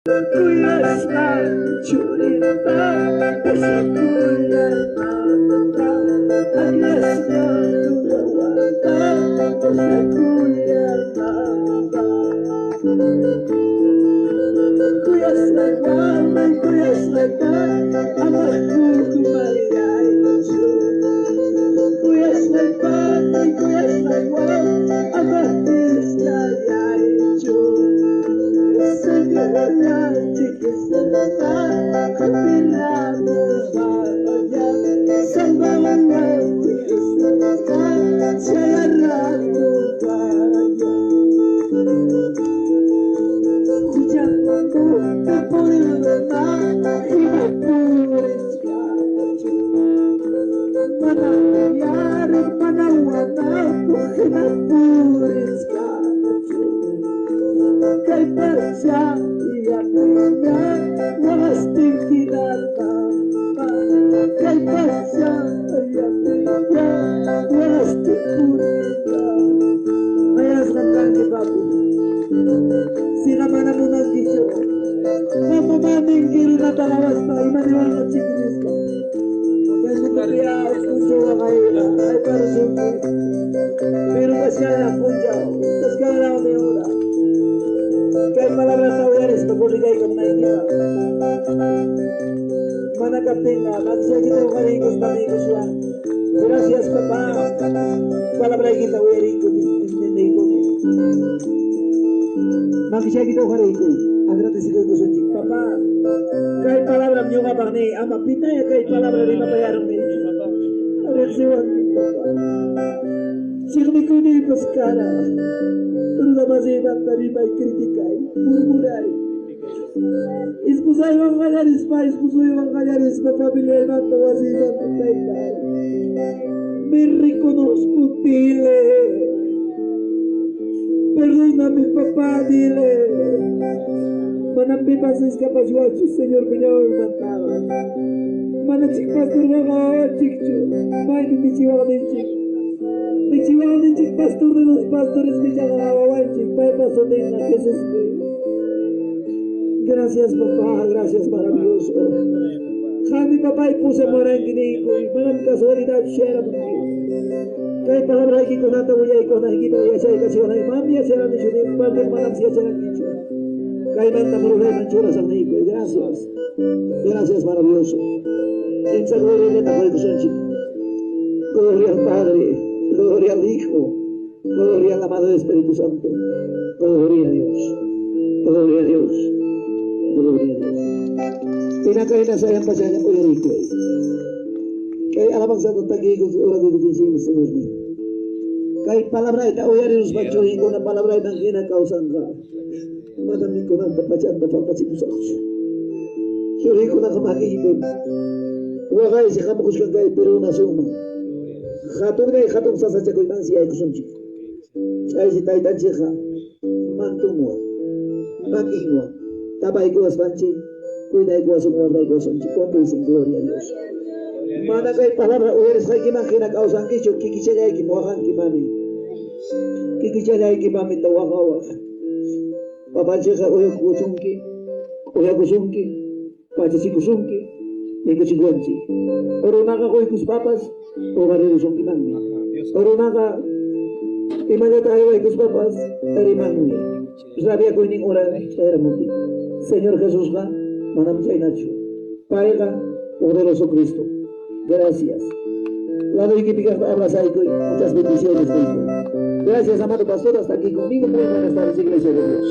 Kuyaslan curita Kesakulan mata Aglasnya Nulawata Kesakulan mata Kuyaslan wamay Kuyaslan ka Amaku kumayay Kuyaslan pati Kuyaslan wam Amatis kayay Segala cikisana kapila mubaya sambangna cikisana cara mubaya hujan mampu terpurna hidup puriskan mana biar mana wanaku hidup puriskan kay pasya yang punya pasti tidak apa kay pasya yang punya pasti punya ayas kantang ke papi sila mana muna kisyo mama maningkil na talawas na imaniwal na chikinis ko kaya sumariya puso ay para sumpi pero pasya ang punjaw tas kaya na may ura kay palabras awareness pagkuligay ka na ikita manakapin na magsya kita ko karikos tamikos wa gracias papa palabras kita awareness ko hindi ko magsya kita ko karikos agradecido ko gusto chik papa kay palabras niyo kapag ni ama pinay kay palabras rin mapayarong ni agradecido papa sirmi ko ni paskara Masih tadi baik kritikai, murmurai. Ispusai wangajaris pa, ispusai wangajaris pa familia na tawasi bantai. Me reconozco dile, perdóname papá dile. Manampi pases kapaswa Señor penyawa mantara. Mana cik pastor wangawa cikcu, main biciwa cik. Bichiwan cik pastor de los pastores bichaga cik pai pastor de Jesús. Gracias papá, gracias maravilloso. Kami papá y puse mora en Guinea y malam casualidad share kay palabra ki ko nata uyay ko na higito ya siya kasi wala imam ya siya ni shudin parte malam siya siya kicho. Kay nanta murulay ng chura sa nico. Gracias. Gracias maravilloso. Insa gloria le takoy ko son chik. Gloria al Padre. Gloria al Hijo, gloria al amado Espíritu Santo, gloria a Dios, gloria a Dios, gloria a Dios. Pinakain na sa iyang pasya niya po yung Rico. Kaya alamang sa tagtagi ko sa oras dito sa Señor niya. Kaya palabra ita uyari los pachohin ko na palabra itang kinakausan ka. Madaming ko na tapasyan na papasipo sa Diyos. Suri ko na kamakihipin. Huwagay si kamukus kang kaya pero nasuma. Khatun gay khatun sa sacha ko itang siya ko sunchik. Ay si taitan siya ka. Mantumwa. Makingwa. Tabay ko as panchi. Kuiday ko as umuwarday ko sunchik. Kumpising gloria a Dios. Mana kay palabra uweres kay kinang kinakausan kisyo. Kikisya gay kimuakan kimami. Kikisya gay kimami tawakawa. Papansi ka uya kusungki. Uya kusungki. Pachasi kusungki. Ika siguansi. Oro naka ko ikus papas. O karirusong kinang Oro naka Imanya tayo ay kus papas Eriman mo Sabi ako ining oran Era mo Señor Jesús ka Manam chay nacho Paya ka Poderoso Cristo Gracias Lalo ikipigas pa abrazay ko Muchas bendiciones Gracias amado pastor Hasta aquí conmigo Muy buenas tardes Iglesia de Dios